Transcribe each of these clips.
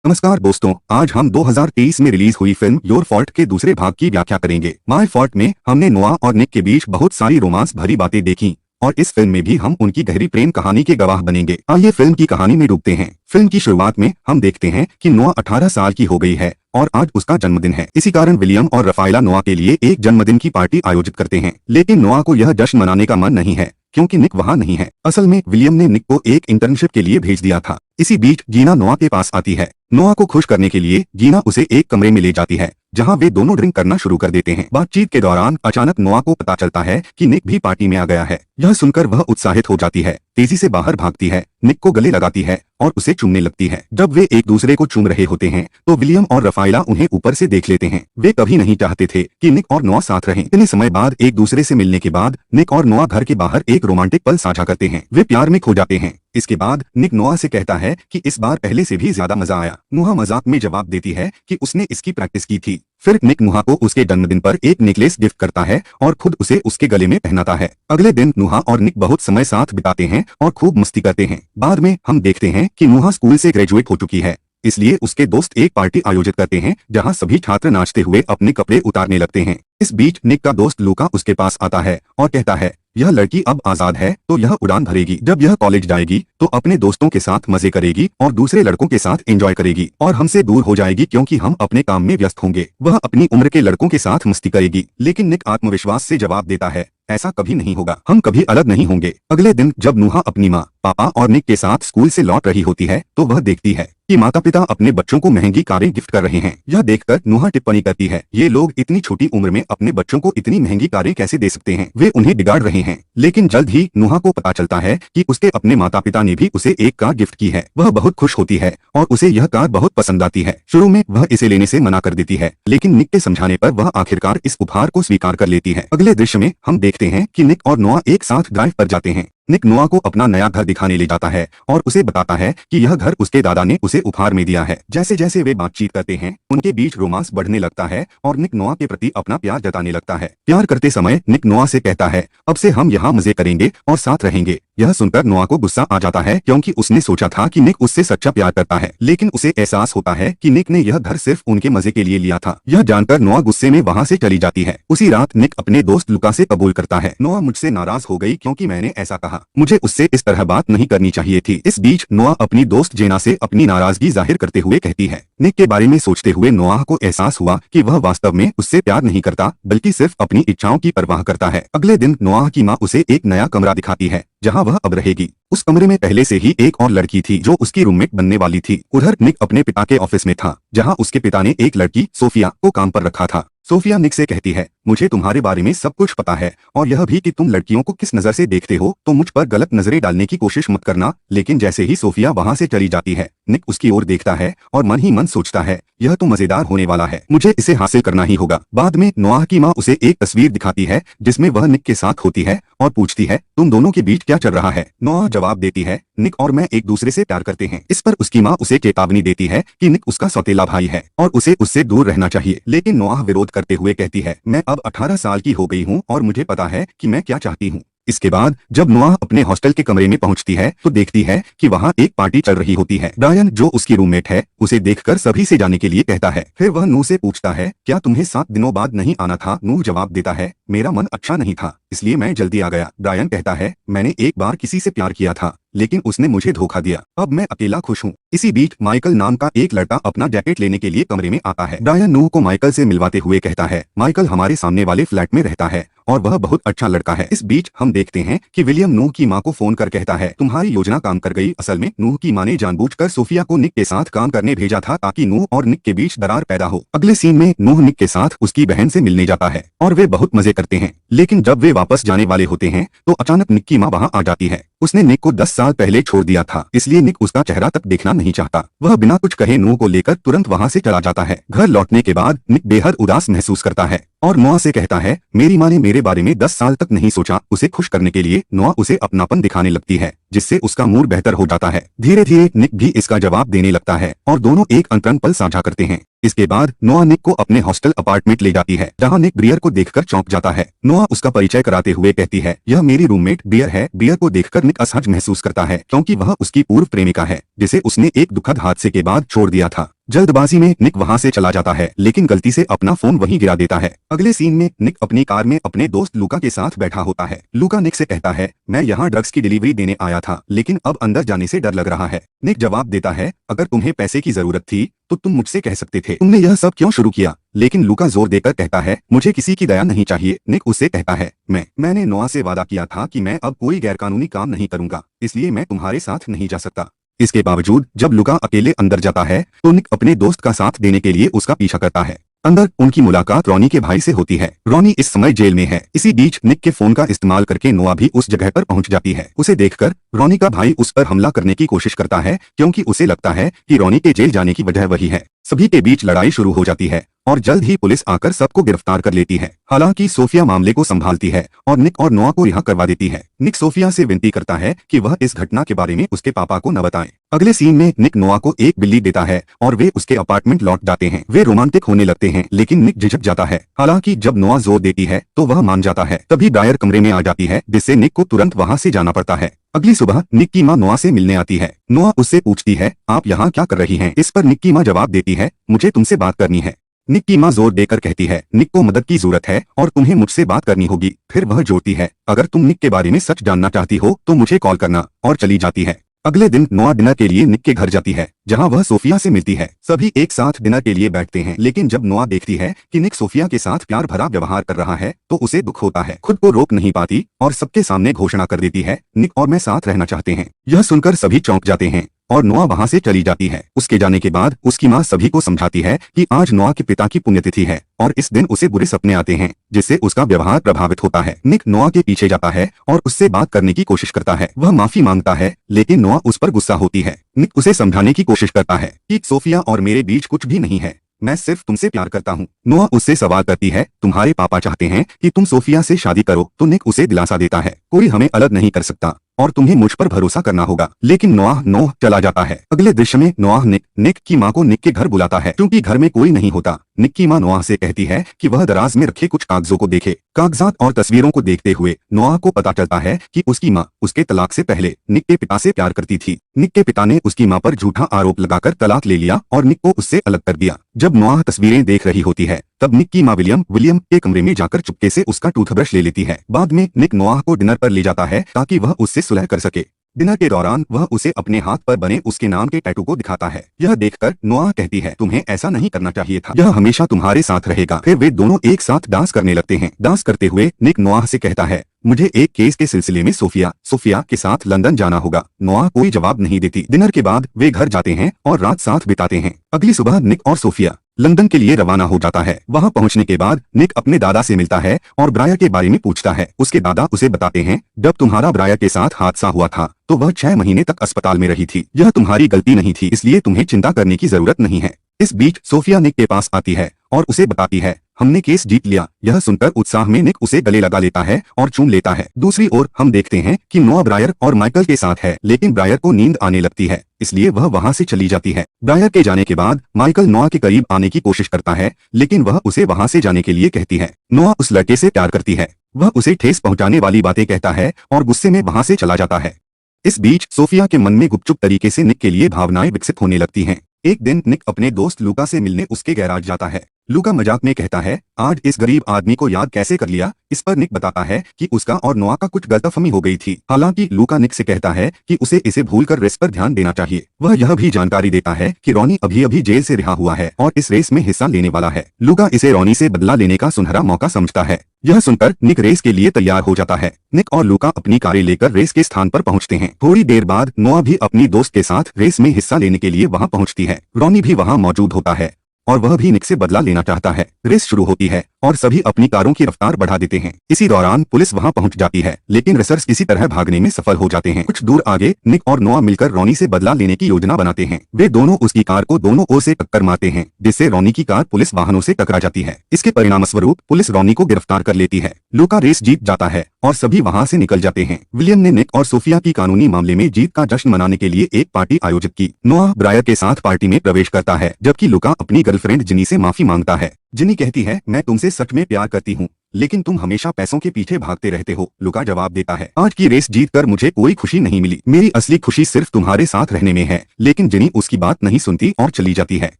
नमस्कार दोस्तों, आज हम 2023 में रिलीज हुई फिल्म योर फॉल्ट के दूसरे भाग की व्याख्या करेंगे। माय फॉल्ट में हमने नोआ और निक के बीच बहुत सारी रोमांस भरी बातें देखी और इस फिल्म में भी हम उनकी गहरी प्रेम कहानी के गवाह बनेंगे। आइए फिल्म की कहानी में डूबते हैं। फिल्म की शुरुआत में हम देखते हैं कि नोआ 18 साल की हो गई है और आज उसका जन्मदिन है। इसी कारण विलियम और रफायला नोआ के लिए एक जन्मदिन की पार्टी आयोजित करते हैं, लेकिन नोआ को यह जश्न मनाने का मन नहीं है क्योंकि निक वहाँ नहीं है। असल में विलियम ने निक को एक इंटर्नशिप के लिए भेज दिया था। इसी बीच जीना नोआ के पास आती है। नोआ को खुश करने के लिए जीना उसे एक कमरे में ले जाती है जहां वे दोनों ड्रिंक करना शुरू कर देते हैं। बातचीत के दौरान अचानक नोआ को पता चलता है कि निक भी पार्टी में आ गया है। यह सुनकर वह उत्साहित हो जाती है, तेजी से बाहर भागती है, निक को गले लगाती है और उसे चूमने लगती है। जब वे एक दूसरे को चूम रहे होते हैं तो विलियम और रफायला उन्हें ऊपर से देख लेते हैं। वे कभी नहीं चाहते थे कि निक और नोआ साथ रहें। इतने समय बाद एक दूसरे से मिलने के बाद निक और नोआ घर के बाहर एक रोमांटिक पल साझा करते हैं। वे प्यार में खो जाते हैं। इसके बाद निक नोआ से कहता है कि इस बार पहले से भी ज्यादा मजा आया। नोआ मजाक में जवाब देती है कि उसने इसकी प्रैक्टिस की थी। फिर निक नोआ को उसके जन्मदिन पर एक नेकलेस गिफ्ट करता है और खुद उसे उसके गले में पहनाता है। अगले दिन नोआ और निक बहुत समय साथ बिताते हैं और खूब मस्ती करते हैं। बाद में हम देखते हैं कि नोआ स्कूल से ग्रेजुएट हो चुकी है, इसलिए उसके दोस्त एक पार्टी आयोजित करते हैं जहां सभी छात्र नाचते हुए अपने कपड़े उतारने लगते हैं। इस बीच निक का दोस्त लूका उसके पास आता है और कहता है यह लड़की अब आजाद है तो यह उड़ान भरेगी। जब यह कॉलेज जाएगी तो अपने दोस्तों के साथ मजे करेगी और दूसरे लड़कों के साथ एंजॉय करेगी और हमसे दूर हो जाएगी क्योंकि हम अपने काम में व्यस्त होंगे। वह अपनी उम्र के लड़कों के साथ मस्ती करेगी, लेकिन निक आत्मविश्वास से जवाब देता है ऐसा कभी नहीं होगा, हम कभी अलग नहीं होंगे। अगले दिन जब नूहा अपनी माँ, पापा और निक के साथ स्कूल से लौट रही होती है तो वह देखती है कि माता पिता अपने बच्चों को महंगी कारें गिफ्ट कर रहे हैं। यह देखकर नूहा टिप्पणी करती है ये लोग इतनी छोटी उम्र में अपने बच्चों को इतनी महंगी कारें कैसे दे सकते हैं, वे उन्हें बिगाड़ रहे हैं। लेकिन जल्द ही नूहा को पता चलता है कि उसके अपने माता पिता ने भी उसे एक कार गिफ्ट की है। वह बहुत खुश होती है और उसे यह कार बहुत पसंद आती है। शुरू में वह इसे लेने से मना कर देती है, लेकिन निक के समझाने पर वह आखिरकार इस उपहार को स्वीकार कर लेती है। अगले दृश्य में हम देखते हैं कि निक और नोआ एक साथ ड्राइव पर जाते हैं। निक नोआ को अपना नया घर दिखाने ले जाता है और उसे बताता है कि यह घर उसके दादा ने उसे उपहार में दिया है। जैसे जैसे वे बातचीत करते हैं उनके बीच रोमांस बढ़ने लगता है और निक नोआ के प्रति अपना प्यार जताने लगता है। प्यार करते समय निक नोआ से कहता है अब से हम यहाँ मजे करेंगे और साथ रहेंगे। यह सुनकर नोआ को गुस्सा आ जाता है क्योंकि उसने सोचा था कि निक उससे सच्चा प्यार करता है, लेकिन उसे एहसास होता है कि निक ने यह घर सिर्फ उनके मजे के लिए लिया था। यह जानकर नोआ गुस्से में वहाँ से चली जाती है। उसी रात निक अपने दोस्त लुका से कबूल करता है नोआ मुझसे नाराज हो गई क्योंकि मैंने ऐसा कहा, मुझे उससे इस तरह बात नहीं करनी चाहिए थी। इस बीच नोआ अपनी दोस्त जेना से अपनी नाराजगी जाहिर करते हुए कहती है। निक के बारे में सोचते हुए नोआ को एहसास हुआ कि वह वास्तव में उससे प्यार नहीं करता बल्कि सिर्फ अपनी इच्छाओं की परवाह करता है। अगले दिन नोआ की माँ उसे एक नया कमरा दिखाती है जहां वह अब रहेगी। उस कमरे में पहले से ही एक और लड़की थी जो उसकी रूममेट बनने वाली थी। उधर निक अपने पिता के ऑफिस में था जहां उसके पिता ने एक लड़की सोफिया को काम पर रखा था। सोफिया निक से कहती है मुझे तुम्हारे बारे में सब कुछ पता है और यह भी कि तुम लड़कियों को किस नजर से देखते हो, तो मुझ पर गलत नजरें डालने की कोशिश मत करना। लेकिन जैसे ही सोफिया वहां से चली जाती है निक उसकी ओर देखता है और मन ही मन सोचता है यह तो मजेदार होने वाला है, मुझे इसे हासिल करना ही होगा। बाद में नोआ की माँ उसे एक तस्वीर दिखाती है जिसमें वह निक के साथ होती है और पूछती है तुम दोनों के बीच क्या चल रहा है। नोआ जवाब देती है निक और मैं एक दूसरे से प्यार करते हैं। इस पर उसकी माँ उसे चेतावनी देती है कि निक उसका सौतेला भाई है और उसे उससे दूर रहना चाहिए, लेकिन नोआ विरोध करते हुए कहती है मैं अब 18 साल की हो गई हूँ और मुझे पता है कि मैं क्या चाहती हूँ। इसके बाद जब नोआ अपने हॉस्टल के कमरे में पहुंचती है तो देखती है कि वहां एक पार्टी चल रही होती है। ब्रायन जो उसकी रूममेट है उसे देखकर सभी से जाने के लिए कहता है। फिर वह नू से पूछता है क्या तुम्हें 7 दिनों बाद नहीं आना था। नू जवाब देता है मेरा मन अच्छा नहीं था इसलिए मैं जल्दी आ गया। ब्रायन कहता है मैंने एक बार किसी से प्यार किया था लेकिन उसने मुझे धोखा दिया, अब मैं अकेला खुश हूँ। इसी बीच माइकल नाम का एक लड़का अपना जैकेट लेने के लिए कमरे में आता है। ब्रायन नू को माइकल से मिलवाते हुए कहता है माइकल हमारे सामने वाले फ्लैट में रहता है और वह बहुत अच्छा लड़का है। इस बीच हम देखते हैं कि विलियम नूह की माँ को फोन कर कहता है तुम्हारी योजना काम कर गई। असल में नूह की माँ ने जानबूझकर सोफिया को निक के साथ काम करने भेजा था ताकि नूह और निक के बीच दरार पैदा हो। अगले सीन में नूह निक के साथ उसकी बहन से मिलने जाता है और वे बहुत मजे करते हैं, लेकिन जब वे वापस जाने वाले होते हैं तो अचानक निक की माँ वहाँ आ जाती है। उसने निक को 10 साल पहले छोड़ दिया था, इसलिए निक उसका चेहरा तक देखना नहीं चाहता। वह बिना कुछ कहे नूह को लेकर तुरंत वहाँ से चला जाता है। घर लौटने के बाद निक बेहद उदास महसूस करता है और नोआ से कहता है मेरी माँ ने मेरे बारे में 10 साल तक नहीं सोचा। उसे खुश करने के लिए नोआ उसे अपनापन दिखाने लगती है जिससे उसका मूड बेहतर हो जाता है। धीरे धीरे निक भी इसका जवाब देने लगता है और दोनों एक अंतरंग पल साझा करते हैं। इसके बाद नोआ निक को अपने हॉस्टल अपार्टमेंट ले जाती है, जहां निक ब्रियर को देखकर चौंक जाता है। नोआ उसका परिचय कराते हुए कहती है, यह मेरी रूममेट ब्रियर है। ब्रियर को देखकर निक असहज महसूस करता है, क्योंकि वह उसकी पूर्व प्रेमिका है, जिसे उसने एक दुखद हादसे के बाद छोड़ दिया था। जल्दबाजी में निक वहां से चला जाता है, लेकिन गलती से अपना फोन वहीं गिरा देता है। अगले सीन में निक अपनी कार में अपने दोस्त लूका के साथ बैठा होता है। लूका निक से कहता है, मैं यहाँ ड्रग्स की डिलीवरी देने आया था, लेकिन अब अंदर जाने से डर लग रहा है। निक जवाब देता है, अगर तुम्हें पैसे की जरूरत थी तो तुम मुझसे कह सकते थे, तुमने यह सब क्यों शुरू किया? लेकिन लूका जोर देकर कहता है, मुझे किसी की दया नहीं चाहिए। निक उससे कहता है, मैंने नोआ से वादा किया था कि मैं अब कोई गैरकानूनी काम नहीं करूंगा, इसलिए मैं तुम्हारे साथ नहीं जा सकता। इसके बावजूद जब लूका अकेले अंदर जाता है तो निक अपने दोस्त का साथ देने के लिए उसका पीछा करता है। अंदर उनकी मुलाकात रॉनी के भाई से होती है। रॉनी इस समय जेल में है। इसी बीच निक के फोन का इस्तेमाल करके नोआ भी उस जगह पर पहुंच जाती है। उसे देखकर रॉनी का भाई उस पर हमला करने की कोशिश करता है, क्योंकि उसे लगता है कि रॉनी के जेल जाने की वजह वही है। सभी के बीच लड़ाई शुरू हो जाती है और जल्द ही पुलिस आकर सबको गिरफ्तार कर लेती है। हालांकि सोफिया मामले को संभालती है और निक और नोआ को रिहा करवा देती है। निक सोफिया से विनती करता है कि वह इस घटना के बारे में उसके पापा को न बताएं। अगले सीन में निक नोआ को एक बिल्ली देता है और वे उसके अपार्टमेंट लौट जाते हैं। वे रोमांटिक होने लगते हैं, लेकिन निक झिझक जाता है। हालांकि जब नोआ जोर देती है तो वह मान जाता है। तभी ब्रायर कमरे में आ जाती है, जिससे निक को तुरंत वहां से जाना पड़ता है। अगली सुबह निक की माँ नोआ से मिलने आती है। नोआ उससे पूछती है, आप यहाँ क्या कर रही हैं? इस पर निक की माँ जवाब देती है, मुझे तुमसे बात करनी है। निक की माँ जोर देकर कहती है, निक को मदद की जरूरत है और तुम्हें मुझसे बात करनी होगी। फिर वह जोड़ती है, अगर तुम निक के बारे में सच जानना चाहती हो तो मुझे कॉल करना, और चली जाती है। अगले दिन नोआ डिनर के लिए निक के घर जाती है, जहां वह सोफिया से मिलती है। सभी एक साथ डिनर के लिए बैठते हैं, लेकिन जब नोआ देखती है कि निक सोफिया के साथ प्यार भरा व्यवहार कर रहा है तो उसे दुख होता है। खुद को रोक नहीं पाती और सबके सामने घोषणा कर देती है, निक और मैं साथ रहना चाहते हैं। यह सुनकर सभी चौंक जाते हैं और नोआ वहां से चली जाती है। उसके जाने के बाद उसकी माँ सभी को समझाती है कि आज नोआ के पिता की पुण्यतिथि है और इस दिन उसे बुरे सपने आते हैं, जिससे उसका व्यवहार प्रभावित होता है। निक नोआ के पीछे जाता है और उससे बात करने की कोशिश करता है। वह माफी मांगता है, लेकिन नोआ उस पर गुस्सा होती है। निक उसे समझाने की कोशिश करता है कि सोफिया और मेरे बीच कुछ भी नहीं है, मैं सिर्फ तुमसे प्यार करता हूँ। नोआ उससे सवाल करती है, तुम्हारे पापा चाहते हैं कि तुम सोफिया से शादी करो, तो निक उसे दिलासा देता है, कोई हमें अलग नहीं कर सकता और तुम्हें मुझ पर भरोसा करना होगा। लेकिन नोआ चला जाता है। अगले दृश्य में नोआ निक की माँ को निक के घर बुलाता है, क्योंकि घर में कोई नहीं होता। निक की माँ नोआ से कहती है कि वह दराज में रखे कुछ कागजों को देखे। कागजात और तस्वीरों को देखते हुए नोआ को पता चलता है कि उसकी माँ उसके तलाक से पहले निक के पिता से प्यार करती थी। निक के पिता ने उसकी माँ पर झूठा आरोप लगाकर तलाक ले लिया और निक को उससे अलग कर दिया। जब नोआ तस्वीरें देख रही होती है तब निक की माँ विलियम के कमरे में जाकर चुपके से उसका टूथब्रश ले लेती है। बाद में निक नोआ को डिनर पर ले जाता है ताकि वह उससे सुलह कर सके। डिनर के दौरान वह उसे अपने हाथ पर बने उसके नाम के टैटू को दिखाता है। यह देखकर नोआ कहती है, तुम्हें ऐसा नहीं करना चाहिए था, यह हमेशा तुम्हारे साथ रहेगा। फिर वे दोनों एक साथ डांस करने लगते हैं। डांस करते हुए निक नोआ से कहता है, मुझे एक केस के सिलसिले में सोफिया के साथ लंदन जाना होगा। नोआ कोई जवाब नहीं देती। डिनर के बाद वे घर जाते हैं और रात साथ बिताते हैं। अगली सुबह निक और सोफिया लंदन के लिए रवाना हो जाता है। वहां पहुंचने के बाद निक अपने दादा से मिलता है और ब्रायर के बारे में पूछता है। उसके दादा उसे बताते हैं, जब तुम्हारा ब्रायर के साथ हादसा हुआ था तो वह 6 महीने तक अस्पताल में रही थी। यह तुम्हारी गलती नहीं थी, इसलिए तुम्हें चिंता करने की जरूरत नहीं है। इस बीच सोफिया निक के पास आती है और उसे बताती है, हमने केस जीत लिया। यह सुनकर उत्साह में निक उसे गले लगा लेता है और चूम लेता है। दूसरी ओर हम देखते हैं कि नोआ ब्रायर और माइकल के साथ है, लेकिन ब्रायर को नींद आने लगती है, इसलिए वह वहां से चली जाती है। ब्रायर के जाने के बाद माइकल नोआ के करीब आने की कोशिश करता है, लेकिन वह उसे वहां से जाने के लिए कहती है। नोआ उस लड़के से प्यार करती है। वह उसे ठेस पहुंचाने वाली बातें कहता है और गुस्से में वहां से चला जाता है। इस बीच सोफिया के मन में गुपचुप तरीके से निक के लिए भावनाएं विकसित होने लगती हैं। एक दिन निक अपने दोस्त लूका से मिलने उसके गैराज जाता है। लूका मजाक में कहता है, आज इस गरीब आदमी को याद कैसे कर लिया? इस पर निक बताता है कि उसका और नोआ का कुछ गलतफहमी हो गई थी। हालांकि लूका निक से कहता है कि उसे इसे भूलकर रेस पर ध्यान देना चाहिए। वह यह भी जानकारी देता है कि रॉनी अभी जेल से रिहा हुआ है और इस रेस में हिस्सा लेने वाला है। लूका इसे रॉनी से बदला लेने का सुनहरा मौका समझता है। यह सुनकर निक रेस के लिए तैयार हो जाता है। निक और लूका अपनी कारें लेकर रेस के स्थान पर पहुंचते हैं। थोड़ी देर बाद नोआ भी अपनी दोस्त के साथ रेस में हिस्सा लेने के लिए वहां पहुंचती है। रॉनी भी वहां मौजूद होता है और वह भी निक से बदला लेना चाहता है। रेस शुरू होती है और सभी अपनी कारों की रफ्तार बढ़ा देते हैं। इसी दौरान पुलिस वहां पहुंच जाती है, लेकिन रेसर्स किसी तरह भागने में सफल हो जाते हैं। कुछ दूर आगे निक और नोआ मिलकर रॉनी से बदला लेने की योजना बनाते हैं। वे दोनों उसकी कार को दोनों ओर से टक्कर मारते हैं, जिससे रॉनी की कार पुलिस वाहनों से टकरा जाती है। इसके परिणामस्वरूप पुलिस रॉनी को गिरफ्तार कर लेती है। लूका रेस जीत जाता है और सभी वहां से निकल जाते हैं। विलियम ने निक और सोफिया की कानूनी मामले में जीत का जश्न मनाने के लिए एक पार्टी आयोजित की। नोआ ब्रायर के साथ पार्टी में प्रवेश करता है, जबकि लूका अपनी गर्लफ्रेंड जिनी से माफी मांगता है। जिनी कहती है, मैं तुमसे सच में प्यार करती हूँ, लेकिन तुम हमेशा पैसों के पीछे भागते रहते हो। लुका जवाब देता है, आज की रेस जीतकर मुझे कोई खुशी नहीं मिली, मेरी असली खुशी सिर्फ तुम्हारे साथ रहने में है। लेकिन जिनी उसकी बात नहीं सुनती और चली जाती है।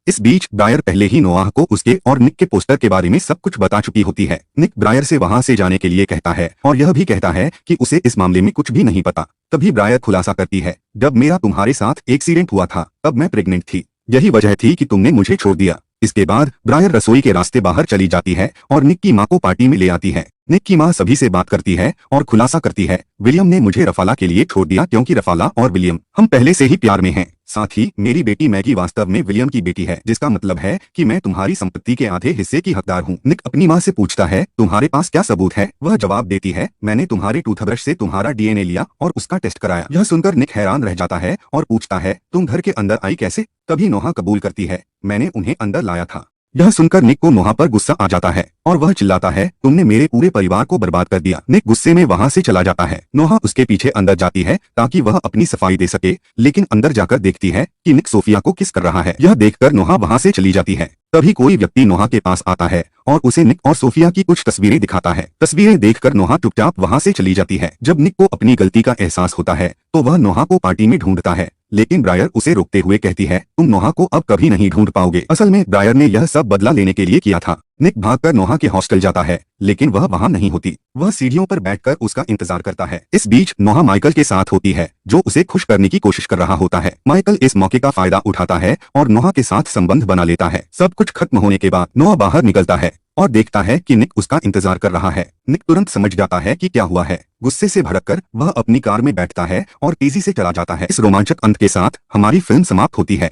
इस बीच ब्रायर पहले ही नोआह को उसके और निक के पोस्टर के बारे में सब कुछ बता चुकी होती है। निक ब्रायर से वहां से जाने के लिए कहता है और यह भी कहता है कि उसे इस मामले में कुछ भी नहीं पता। तभी ब्रायर खुलासा करती है, जब मेरा तुम्हारे साथ एक्सीडेंट हुआ था तब मैं प्रेग्नेंट थी, यही वजह थी कि तुमने मुझे छोड़ दिया। इसके बाद ब्रायर रसोई के रास्ते बाहर चली जाती है और निक की माँ को पार्टी में ले आती है। निक की माँ सभी से बात करती है और खुलासा करती है, विलियम ने मुझे रफाला के लिए छोड़ दिया क्योंकि रफाला और विलियम हम पहले से ही प्यार में हैं। साथ ही मेरी बेटी मैगी वास्तव में विलियम की बेटी है, जिसका मतलब है कि मैं तुम्हारी संपत्ति के आधे हिस्से की हकदार हूँ। निक अपनी माँ से पूछता है, तुम्हारे पास क्या सबूत है? वह जवाब देती है, मैंने तुम्हारे टूथब्रश से तुम्हारा डीएनए लिया और उसका टेस्ट कराया। यह सुनकर निक हैरान रह जाता है और पूछता है, तुम घर के अंदर आई कैसे? तभी नोहा कबूल करती है, मैंने उन्हें अंदर लाया था। यह सुनकर निक को नोहा पर गुस्सा आ जाता है और वह चिल्लाता है, तुमने मेरे पूरे परिवार को बर्बाद कर दिया। निक गुस्से में वहां से चला जाता है। नोहा उसके पीछे अंदर जाती है ताकि वह अपनी सफाई दे सके, लेकिन अंदर जाकर देखती है कि निक सोफिया को किस कर रहा है। यह देखकर नोहा वहां से चली जाती है। तभी कोई व्यक्ति नोहा के पास आता है और उसे निक और सोफिया की कुछ तस्वीरें दिखाता है। तस्वीरें देखकर नोहा चुपचाप वहां से चली जाती है। जब निक को अपनी गलती का एहसास होता है तो वह नोहा को पार्टी में ढूंढता है, लेकिन ब्रायर उसे रोकते हुए कहती है, तुम नोहा को अब कभी नहीं ढूंढ पाओगे। असल में ब्रायर ने यह सब बदला लेने के लिए किया था। निक भागकर नोहा के हॉस्टल जाता है, लेकिन वह वहां नहीं होती। वह सीढ़ियों पर बैठकर उसका इंतजार करता है। इस बीच नोहा माइकल के साथ होती है, जो उसे खुश करने की कोशिश कर रहा होता है। माइकल इस मौके का फायदा उठाता है और नोहा के साथ संबंध बना लेता है। सब कुछ खत्म होने के बाद नोहा बाहर निकलता है और देखता है कि निक उसका इंतजार कर रहा है। निक तुरंत समझ जाता है कि क्या हुआ है। गुस्से से भड़ककर वह अपनी कार में बैठता है और तेजी से चला जाता है। इस रोमांचक अंत के साथ हमारी फिल्म समाप्त होती है।